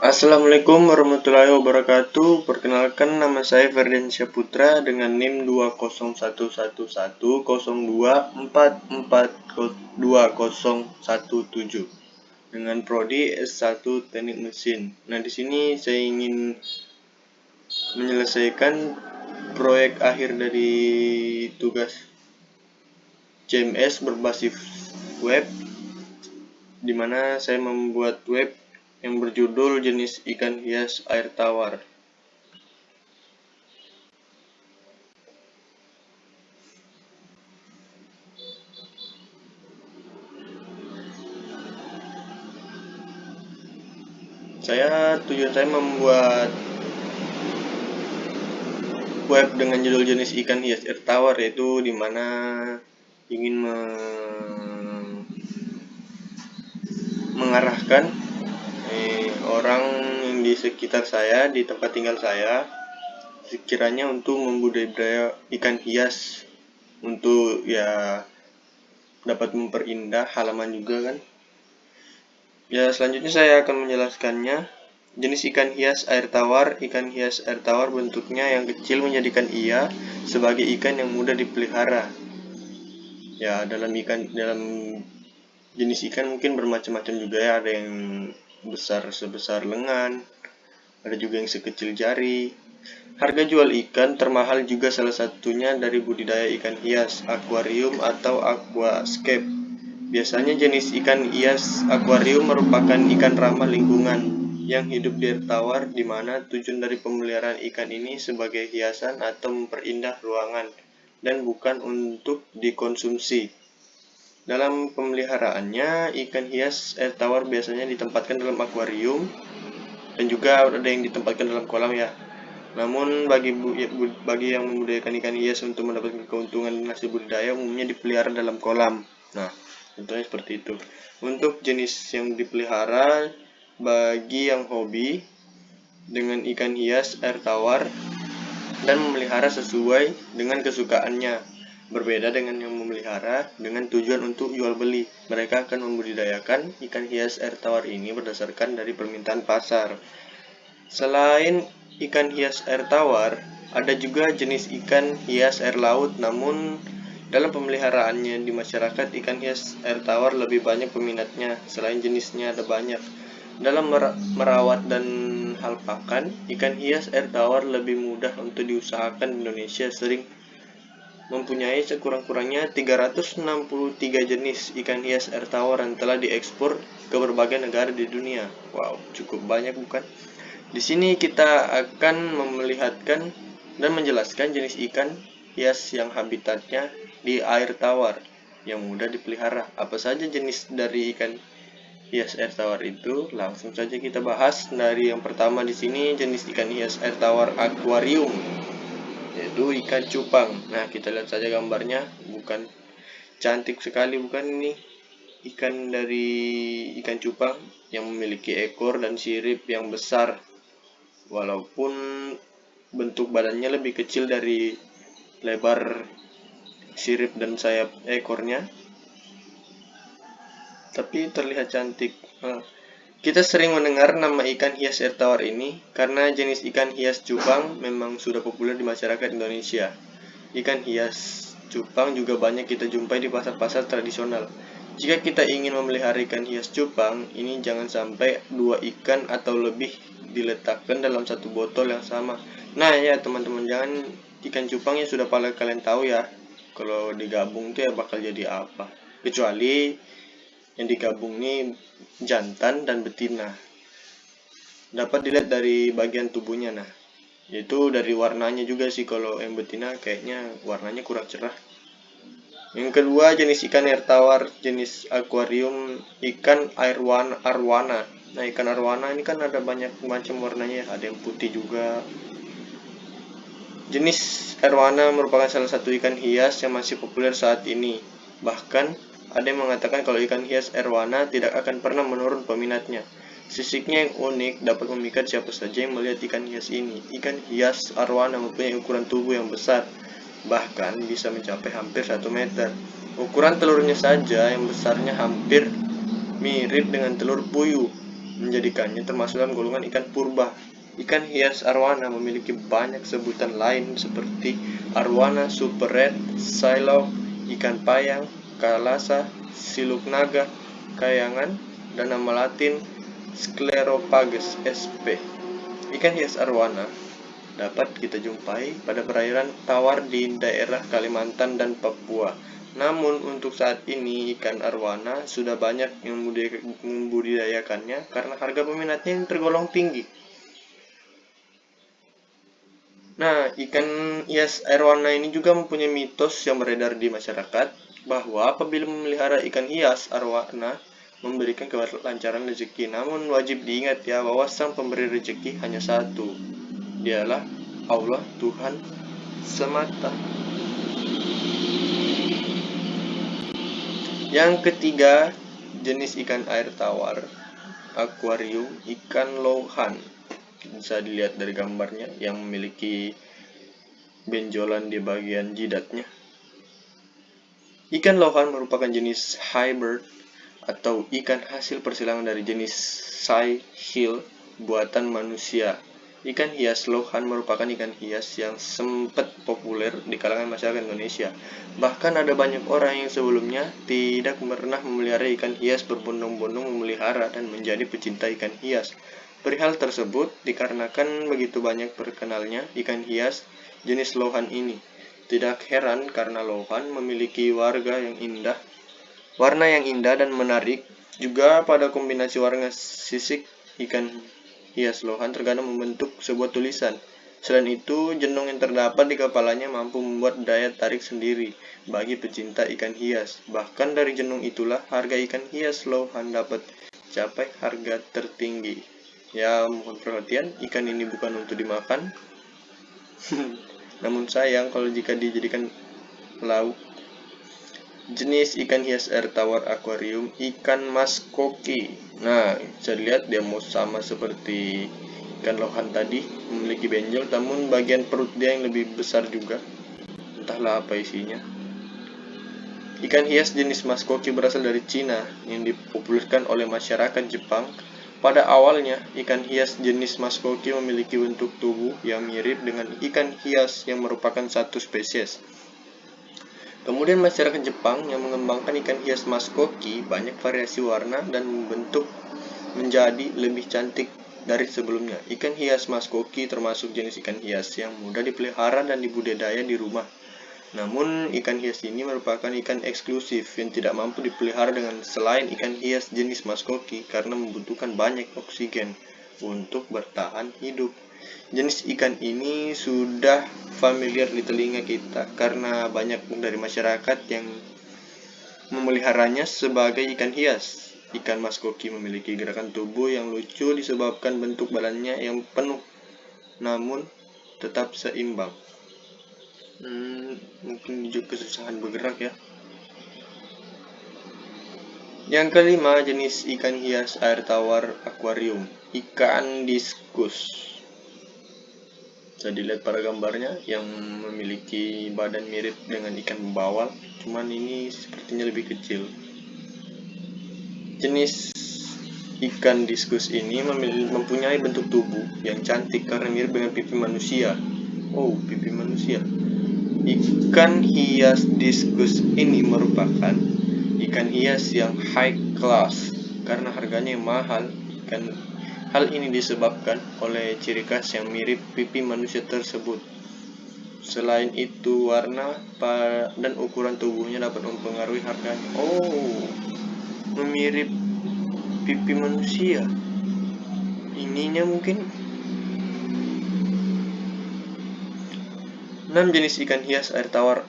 Assalamualaikum warahmatullahi wabarakatuh. Perkenalkan, nama saya Ferdiansyah Putra dengan NIM 2011102442017 dengan prodi S1 Teknik Mesin. Nah, di sini saya ingin menyelesaikan proyek akhir dari tugas CMS berbasis web, di mana saya membuat web yang berjudul jenis ikan hias air tawar. Tujuan saya membuat web dengan judul jenis ikan hias air tawar, yaitu dimana ingin mengarahkan orang yang di sekitar saya, di tempat tinggal saya, sekiranya untuk membudidaya ikan hias untuk ya dapat memperindah halaman juga kan. Ya, selanjutnya saya akan menjelaskannya. Jenis ikan hias air tawar. Ikan hias air tawar bentuknya yang kecil menjadikan ia sebagai ikan yang mudah dipelihara. Ya, dalam jenis ikan mungkin bermacam-macam juga ya. Ada yang besar sebesar lengan, ada juga yang sekecil jari. Harga jual ikan termahal juga salah satunya dari budidaya ikan hias, akuarium atau aquascape. Biasanya jenis ikan hias akuarium merupakan ikan ramah lingkungan yang hidup di air tawar, di mana tujuan dari pemeliharaan ikan ini sebagai hiasan atau memperindah ruangan dan bukan untuk dikonsumsi. Dalam pemeliharaannya, ikan hias air tawar biasanya ditempatkan dalam akuarium dan juga ada yang ditempatkan dalam kolam ya. Namun bagi yang membudidayakan ikan hias untuk mendapatkan keuntungan dan hasil budidaya umumnya dipelihara dalam kolam. Nah, contohnya seperti itu. Untuk jenis yang dipelihara bagi yang hobi dengan ikan hias air tawar dan memelihara sesuai dengan kesukaannya, berbeda dengan yang memelihara dengan tujuan untuk jual beli. Mereka akan membudidayakan ikan hias air tawar ini berdasarkan dari permintaan pasar. Selain ikan hias air tawar, ada juga jenis ikan hias air laut, namun dalam pemeliharaannya di masyarakat, ikan hias air tawar lebih banyak peminatnya. Selain jenisnya ada banyak. Dalam merawat dan hal pakan, ikan hias air tawar lebih mudah untuk diusahakan di Indonesia, sering mempunyai sekurang-kurangnya 363 jenis ikan hias air tawar yang telah diekspor ke berbagai negara di dunia. Wow, cukup banyak bukan? Di sini kita akan melihatkan dan menjelaskan jenis ikan hias yang habitatnya di air tawar yang mudah dipelihara. Apa saja jenis dari ikan hias air tawar itu? Langsung saja kita bahas dari yang pertama di sini, jenis ikan hias air tawar akuarium, yaitu ikan cupang. Nah, kita lihat saja gambarnya, bukan cantik sekali bukan ini? Ikan dari ikan cupang yang memiliki ekor dan sirip yang besar, walaupun bentuk badannya lebih kecil dari lebar sirip dan sayap ekornya, tapi terlihat cantik. Kita sering mendengar nama ikan hias air tawar ini karena jenis ikan hias cupang memang sudah populer di masyarakat Indonesia. Ikan hias cupang juga banyak kita jumpai di pasar-pasar tradisional. Jika kita ingin memelihara ikan hias cupang, ini jangan sampai 2 ikan atau lebih diletakkan dalam satu botol yang sama. Nah ya teman-teman, jangan ikan cupang yang sudah kalian tahu ya, kalau digabung tuh ya bakal jadi apa. Kecuali yang digabung ini jantan dan betina. Dapat dilihat dari bagian tubuhnya, nah yaitu dari warnanya juga sih. Kalau yang betina kayaknya warnanya kurang cerah. Yang kedua, jenis ikan air tawar jenis akuarium, ikan arwana. Nah, ikan arwana ini kan ada banyak macam warnanya, ada yang putih juga. Jenis arwana merupakan salah satu ikan hias yang masih populer saat ini. Bahkan ada yang mengatakan kalau ikan hias arwana tidak akan pernah menurun peminatnya. Sisiknya yang unik dapat memikat siapa saja yang melihat ikan hias ini. Ikan hias arwana mempunyai ukuran tubuh yang besar, bahkan bisa mencapai hampir 1 meter. Ukuran telurnya saja yang besarnya hampir mirip dengan telur puyuh. menjadikannya termasuk dalam golongan ikan purba. Ikan hias arwana memiliki banyak sebutan lain seperti arwana super red, silog, ikan payang, kalasa, siluk naga, kayangan, dan nama latin Sclerophagus sp. Ikan hias arwana dapat kita jumpai pada perairan tawar di daerah Kalimantan dan Papua. Namun untuk saat ini ikan arwana sudah banyak yang membudidayakannya karena harga peminatnya yang tergolong tinggi. Nah, ikan hias arwana ini juga mempunyai mitos yang beredar di masyarakat bahwa apabila memelihara ikan hias arwana memberikan kelancaran rezeki. Namun wajib diingat ya bahwa sang pemberi rezeki hanya satu. Dialah Allah Tuhan semata. Yang ketiga, jenis ikan air tawar akuarium ikan lohan. Bisa dilihat dari gambarnya yang memiliki benjolan di bagian jidatnya. Ikan lohan merupakan jenis hybrid atau ikan hasil persilangan dari jenis Seychelles buatan manusia. Ikan hias lohan merupakan ikan hias yang sempat populer di kalangan masyarakat Indonesia. Bahkan ada banyak orang yang sebelumnya tidak pernah memelihara ikan hias berbondong-bondong memelihara dan menjadi pecinta ikan hias. Perihal tersebut dikarenakan begitu banyak perkenalnya ikan hias jenis lohan ini. Tidak heran karena lohan memiliki warna yang indah dan menarik. Juga pada kombinasi warna sisik ikan hias lohan terkadang membentuk sebuah tulisan. Selain itu, jenong yang terdapat di kepalanya mampu membuat daya tarik sendiri bagi pecinta ikan hias. Bahkan dari jenong itulah harga ikan hias lohan dapat capai harga tertinggi. Ya, mohon perhatian, ikan ini bukan untuk dimakan. Namun sayang kalau jika dijadikan lauk. Jenis ikan hias air tawar akuarium ikan mas koki. Nah, bisa dilihat dia mau sama seperti ikan lohan tadi, memiliki benjol, namun bagian perut dia yang lebih besar juga. Entahlah apa isinya. Ikan hias jenis mas koki berasal dari Cina yang dipopulerkan oleh masyarakat Jepang. Pada awalnya, ikan hias jenis mas koki memiliki bentuk tubuh yang mirip dengan ikan hias yang merupakan satu spesies. Kemudian masyarakat Jepang yang mengembangkan ikan hias mas koki banyak variasi warna dan bentuk menjadi lebih cantik dari sebelumnya. Ikan hias mas koki termasuk jenis ikan hias yang mudah dipelihara dan dibudidaya di rumah. Namun ikan hias ini merupakan ikan eksklusif yang tidak mampu dipelihara dengan selain ikan hias jenis mas koki karena membutuhkan banyak oksigen untuk bertahan hidup. Jenis ikan ini sudah familiar di telinga kita karena banyak dari masyarakat yang memeliharanya sebagai ikan hias. Ikan mas koki memiliki gerakan tubuh yang lucu disebabkan bentuk badannya yang penuh namun tetap seimbang. Mungkin juga kesusahan bergerak ya. Yang kelima, jenis ikan hias air tawar akuarium ikan diskus. Bisa dilihat pada gambarnya yang memiliki badan mirip dengan ikan bawal, cuman ini sepertinya lebih kecil. Jenis ikan diskus ini mempunyai bentuk tubuh yang cantik karena mirip dengan pipi manusia. Oh, pipi manusia. Ikan hias diskus ini merupakan ikan hias yang high class karena harganya yang mahal. Hal ini disebabkan oleh ciri khas yang mirip pipi manusia tersebut. Selain itu, warna dan ukuran tubuhnya dapat mempengaruhi harganya. Oh, mirip pipi manusia. Ininya mungkin 6 jenis ikan hias air tawar.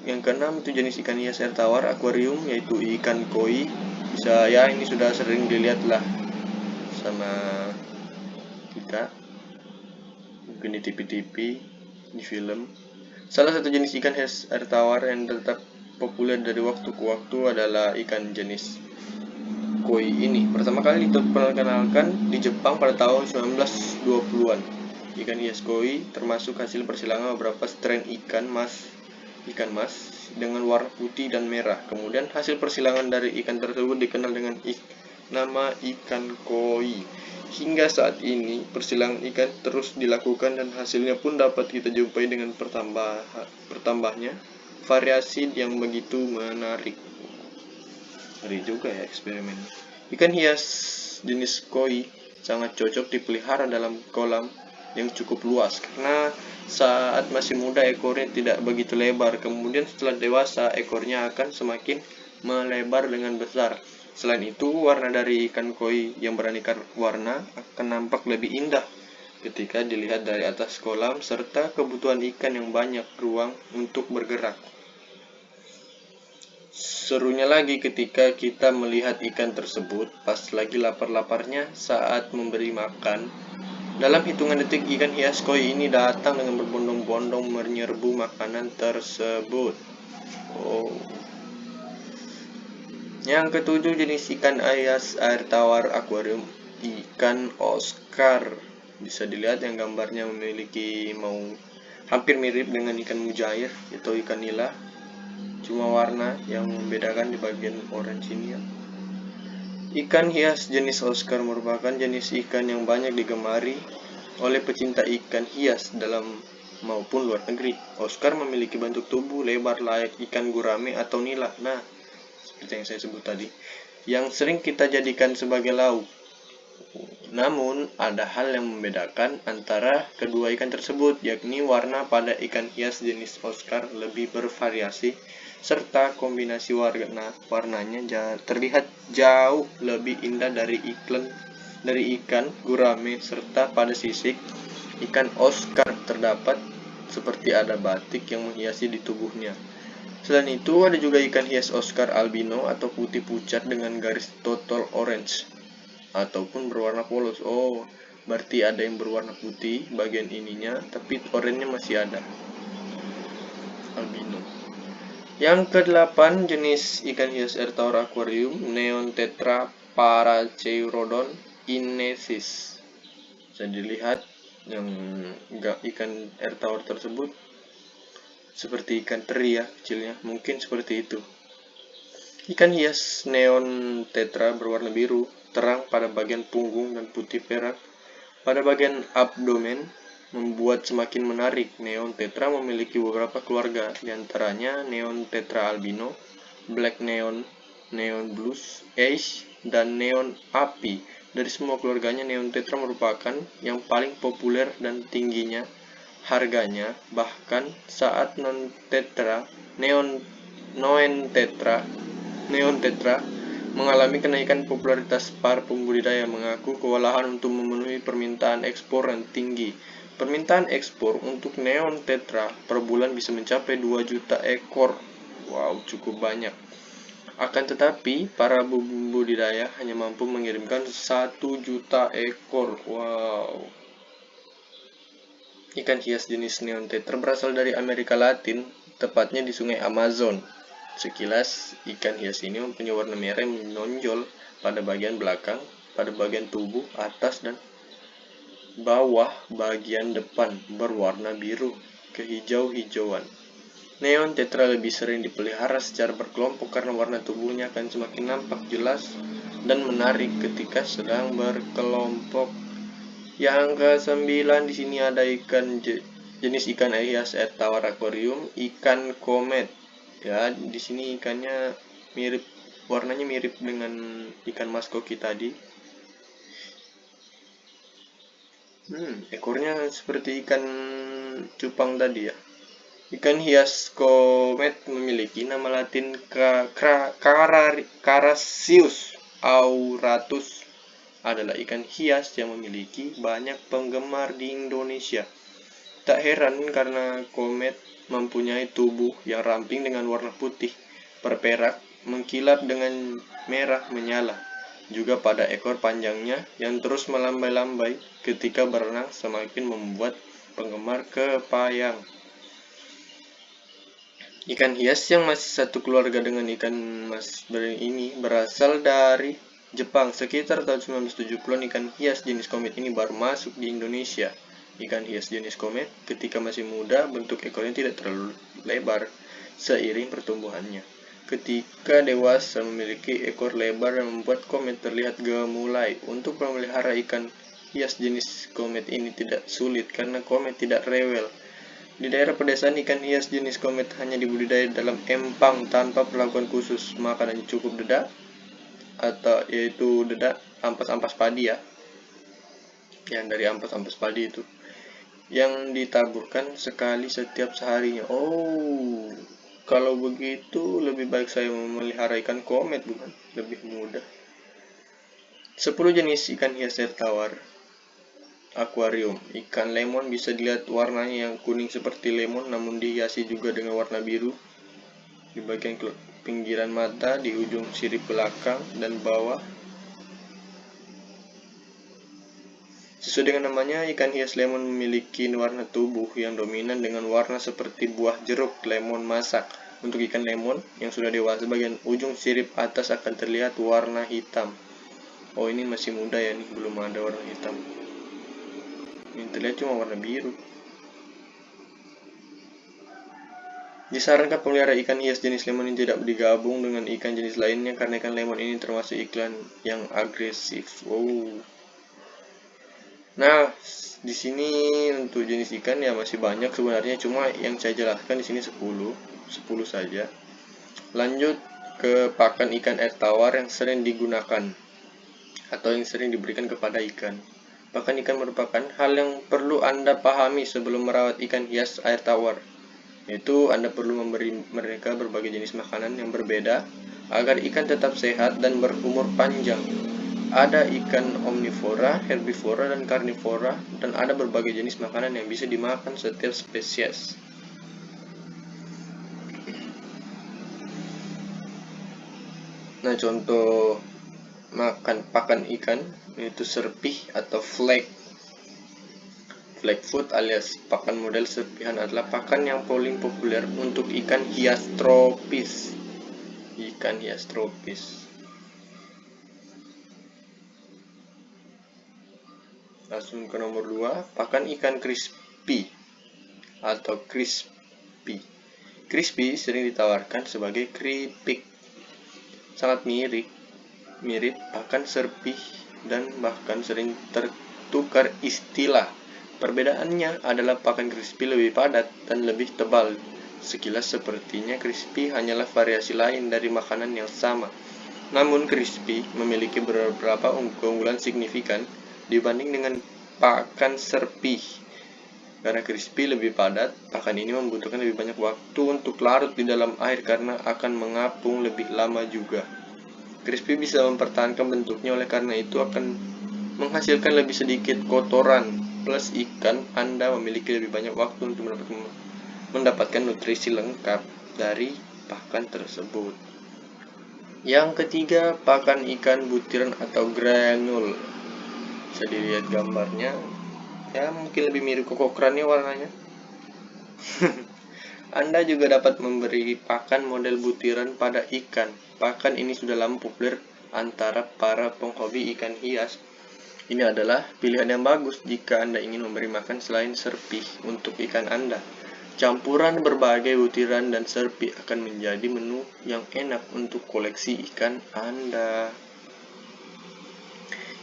Yang keenam itu jenis ikan hias air tawar akuarium yaitu ikan koi. Bisa ya, ini sudah sering dilihat lah sama kita, mungkin di TV-TV, di film. Salah satu jenis ikan hias air tawar yang tetap populer dari waktu ke waktu adalah ikan jenis koi ini. Pertama kali diperkenalkan di Jepang pada tahun 1920-an. Ikan hias koi termasuk hasil persilangan beberapa strain ikan mas dengan warna putih dan merah. Kemudian hasil persilangan dari ikan tersebut dikenal dengan nama ikan koi. Hingga saat ini, persilangan ikan terus dilakukan dan hasilnya pun dapat kita jumpai dengan bertambahnya variasi yang begitu menarik. Ngeri juga ya eksperimen. Ikan hias jenis koi sangat cocok dipelihara dalam kolam yang cukup luas karena saat masih muda ekornya tidak begitu lebar. Kemudian setelah dewasa ekornya akan semakin melebar dengan besar. Selain itu, warna dari ikan koi yang beraneka warna akan nampak lebih indah ketika dilihat dari atas kolam serta kebutuhan ikan yang banyak ruang untuk bergerak. Serunya lagi ketika kita melihat ikan tersebut pas lagi lapar-laparnya saat memberi makan. Dalam hitungan detik, ikan hias koi ini datang dengan berbondong-bondong menyerbu makanan tersebut. Oh. Yang ketujuh, jenis ikan hias air tawar akuarium, ikan Oscar. Bisa dilihat yang gambarnya memiliki hampir mirip dengan ikan mujair atau ikan nila. Cuma warna yang membedakan di bagian orange ini ya. Ikan hias jenis Oscar merupakan jenis ikan yang banyak digemari oleh pecinta ikan hias dalam maupun luar negeri. Oscar memiliki bentuk tubuh lebar layak ikan gurame atau nila. Nah, seperti yang saya sebut tadi, yang sering kita jadikan sebagai lauk. Namun, ada hal yang membedakan antara kedua ikan tersebut, yakni warna pada ikan hias jenis Oscar lebih bervariasi, serta kombinasi warnanya terlihat jauh lebih indah dari ikan gurame, serta pada sisik ikan Oscar terdapat seperti ada batik yang menghiasi di tubuhnya. Selain itu, ada juga ikan hias Oscar albino atau putih pucat dengan garis total orange ataupun berwarna polos. Oh, berarti ada yang berwarna putih bagian ininya, tapi oranye masih ada. Albino. Yang ke-8, jenis ikan hias air tawar akuarium, Neon Tetra Paracheirodon Inesis. Bisa dilihat yang ikan air tawar tersebut seperti ikan teri ya kecilnya, mungkin seperti itu. Ikan hias neon tetra berwarna biru terang pada bagian punggung dan putih perak pada bagian abdomen membuat semakin menarik. Neon tetra memiliki beberapa keluarga, diantaranya neon tetra albino, black neon, neon blues, ace, dan neon api. Dari semua keluarganya, neon tetra merupakan yang paling populer dan tingginya harganya, bahkan saat Neon tetra mengalami kenaikan popularitas. Para pembudidaya mengaku kewalahan untuk memenuhi permintaan ekspor yang tinggi. Permintaan ekspor untuk neon tetra per bulan bisa mencapai 2 juta ekor. Wow, cukup banyak. Akan tetapi, para budidaya hanya mampu mengirimkan 1 juta ekor. Wow. Ikan hias jenis neon tetra berasal dari Amerika Latin, tepatnya di sungai Amazon. Sekilas, ikan hias ini mempunyai warna merah yang menonjol pada bagian belakang, pada bagian tubuh, atas, dan bawah bagian depan berwarna biru kehijau-hijauan. Neon tetra lebih sering dipelihara secara berkelompok karena warna tubuhnya akan semakin nampak jelas dan menarik ketika sedang berkelompok. Yang ke-9, di sini ada jenis ikan hias air tawar akuarium, ikan komet. Ya, di sini ikannya warnanya mirip dengan ikan mas koki tadi. Ekornya seperti ikan cupang tadi ya. Ikan hias komet memiliki nama latin Carassius auratus. Adalah ikan hias yang memiliki banyak penggemar di Indonesia. Tak heran karena komet mempunyai tubuh yang ramping dengan warna putih berperak mengkilap dengan merah menyala. Juga pada ekor panjangnya yang terus melambai-lambai ketika berenang semakin membuat penggemar kepayang. Ikan hias yang masih satu keluarga dengan ikan mas ini berasal dari Jepang. Sekitar tahun 1970-an ikan hias jenis komet ini baru masuk di Indonesia. Ikan hias jenis komet ketika masih muda bentuk ekornya tidak terlalu lebar seiring pertumbuhannya. ketika dewasa memiliki ekor lebar yang membuat komet terlihat gemulai. Untuk memelihara ikan hias jenis komet ini tidak sulit karena komet tidak rewel. Di daerah pedesaan, ikan hias jenis komet hanya dibudidaya dalam empang tanpa perlakuan khusus. Makanannya cukup dedak, atau yaitu dedak ampas-ampas padi ya, yang dari ampas-ampas padi itu, yang ditaburkan sekali setiap seharinya. Oh, kalau begitu lebih baik saya memelihara ikan komet, bukan? Lebih mudah. 10 jenis ikan hias air tawar. Akuarium. Ikan lemon bisa dilihat warnanya yang kuning seperti lemon, namun dihiasi juga dengan warna biru di bagian pinggiran mata, di ujung sirip belakang dan bawah. Sesuai dengan namanya, ikan hias lemon memiliki warna tubuh yang dominan dengan warna seperti buah jeruk lemon masak. Untuk ikan lemon yang sudah dewasa, bagian ujung sirip atas akan terlihat warna hitam. Oh, ini masih muda ya nih, belum ada warna hitam. Ini terlihat cuma warna biru. Disarankan pelihara ikan hias jenis lemon ini tidak digabung dengan ikan jenis lainnya karena ikan lemon ini termasuk ikan yang agresif. Oh. Nah, di sini untuk jenis ikan ya masih banyak sebenarnya, cuma yang saya jelaskan di sini 10 saja. Lanjut ke pakan ikan air tawar yang sering digunakan atau yang sering diberikan kepada ikan. Pakan ikan merupakan hal yang perlu Anda pahami sebelum merawat ikan hias air tawar. Yaitu Anda perlu memberi mereka berbagai jenis makanan yang berbeda agar ikan tetap sehat dan berumur panjang. Ada ikan omnivora, herbivora, dan karnivora, dan ada berbagai jenis makanan yang bisa dimakan setiap spesies. Nah, contoh pakan ikan yaitu serpih atau Flatfoot alias pakan model serpihan adalah pakan yang paling populer untuk ikan hias tropis. Langsung ke nomor 2, pakan ikan crispy atau crispy. Crispy sering ditawarkan sebagai keripik. Sangat mirip pakan serpih dan bahkan sering tertukar istilah. Perbedaannya adalah pakan crispy lebih padat dan lebih tebal. Sekilas sepertinya crispy hanyalah variasi lain dari makanan yang sama. Namun crispy memiliki beberapa keunggulan signifikan dibanding dengan pakan serpih. Karena crispy lebih padat, pakan ini membutuhkan lebih banyak waktu untuk larut di dalam air karena akan mengapung lebih lama juga. Crispy bisa mempertahankan bentuknya, oleh karena itu akan menghasilkan lebih sedikit kotoran, plus ikan Anda memiliki lebih banyak waktu untuk mendapatkan nutrisi lengkap dari pakan tersebut. Yang ketiga, pakan ikan butiran atau granul. Bisa dilihat gambarnya, ya mungkin lebih mirip kokokran ya warnanya. Anda juga dapat memberi pakan model butiran pada ikan. Pakan ini sudah lama populer antara para penghobi ikan hias. Ini adalah pilihan yang bagus jika Anda ingin memberi makan selain serpih untuk ikan Anda. Campuran berbagai butiran dan serpih akan menjadi menu yang enak untuk koleksi ikan Anda.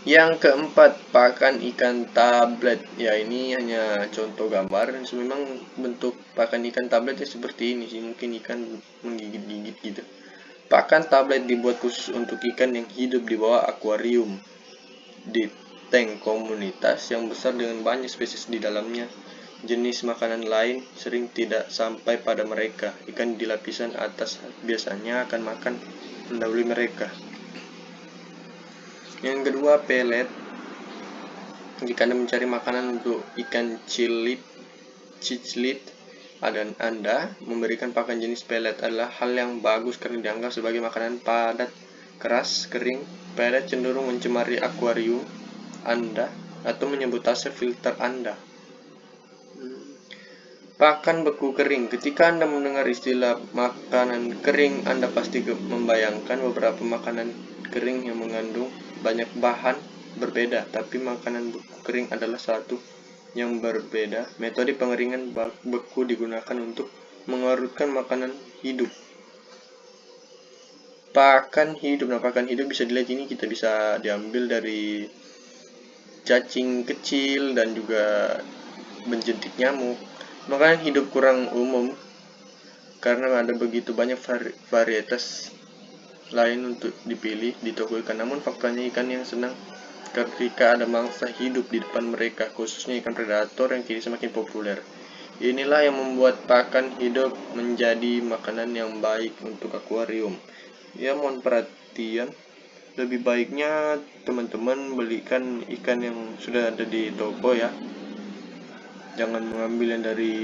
Yang keempat, pakan ikan tablet. Ya, ini hanya contoh gambar. Memang bentuk pakan ikan tablet ya seperti ini sih. Mungkin ikan menggigit-gigit gitu. Pakan tablet dibuat khusus untuk ikan yang hidup di bawah akuarium, di tank komunitas yang besar dengan banyak spesies di dalamnya. Jenis makanan lain sering tidak sampai pada mereka. Ikan di lapisan atas biasanya akan makan mendahului mereka. Yang kedua, pelet. Jika Anda mencari makanan untuk ikan ciclit, Anda memberikan pakan jenis pelet adalah hal yang bagus karena dianggap sebagai makanan padat, keras, kering. Pelet cenderung mencemari akuarium Anda atau menyabotase filter Anda. Pakan beku kering. Ketika Anda mendengar istilah makanan kering, Anda pasti membayangkan beberapa makanan kering yang mengandung banyak bahan berbeda, tapi makanan beku kering adalah satu yang berbeda. Metode pengeringan beku digunakan untuk mengarutkan makanan hidup. pakan hidup. Nah, pakan hidup bisa dilihat ini, kita bisa diambil dari cacing kecil dan juga benjentik nyamuk. Makanan hidup kurang umum karena ada begitu banyak varietas lain untuk dipilih di toko ikan. Namun faktanya ikan yang senang ketika ada mangsa hidup di depan mereka, khususnya ikan predator yang kini semakin populer. Inilah yang membuat pakan hidup menjadi makanan yang baik untuk akuarium. Ya, mohon perhatian. Lebih baiknya teman-teman belikan ikan yang sudah ada di toko ya. Jangan mengambil yang dari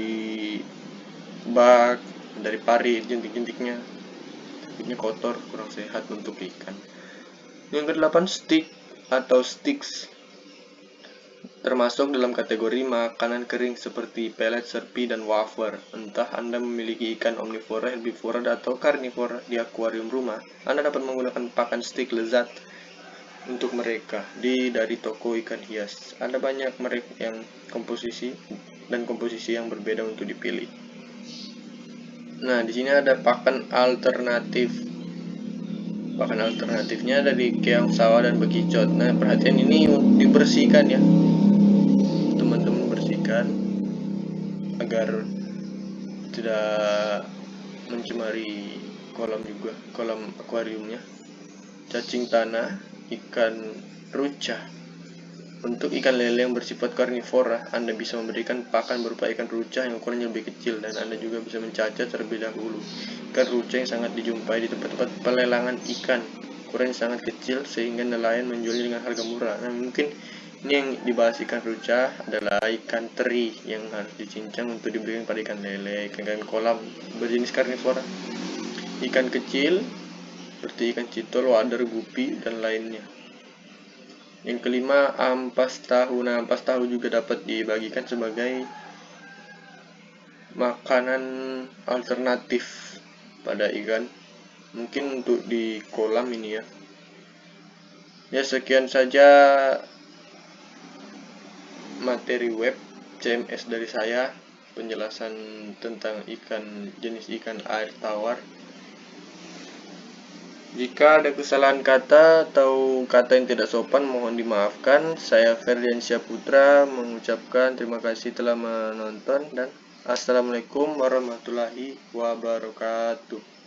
bak, dari parit, jentik-jentiknya. Jentiknya kotor, kurang sehat untuk ikan. Yang ke-8, stick atau sticks, termasuk dalam kategori makanan kering seperti pelet, serpi, dan wafer. Entah Anda memiliki ikan omnivora, herbivora, atau karnivora di akuarium rumah, Anda dapat menggunakan pakan stick lezat untuk mereka dari toko ikan hias. Ada banyak mereka yang komposisi yang berbeda untuk dipilih. Nah, di sini ada pakan alternatif. Pakan alternatifnya dari keong sawah dan bekicot. Nah, perhatian, ini dibersihkan ya. Teman-teman bersihkan agar tidak mencemari kolam akuariumnya. Cacing tanah, ikan ruca. Untuk ikan lele yang bersifat karnivora, Anda bisa memberikan pakan berupa ikan ruca yang ukurannya lebih kecil, dan Anda juga bisa mencacah terlebih dahulu. Ikan ruca yang sangat dijumpai di tempat-tempat pelelangan ikan, ukurannya sangat kecil sehingga nelayan menjualnya dengan harga murah. Nah, mungkin ini yang dibahas ikan ruca adalah ikan teri yang harus dicincang untuk diberikan pada ikan lele, ikan kolam berjenis karnivora. Ikan kecil seperti ikan citol, wader, gupi, dan lainnya. Yang kelima, ampas tahu. Nah, ampas tahu juga dapat dibagikan sebagai makanan alternatif pada ikan, mungkin untuk di kolam ini ya. Ya, sekian saja materi web CMS dari saya, penjelasan tentang jenis ikan air tawar. Jika ada kesalahan kata atau kata yang tidak sopan, mohon dimaafkan. Saya Ferdiansyah Putra mengucapkan terima kasih telah menonton, dan assalamualaikum warahmatullahi wabarakatuh.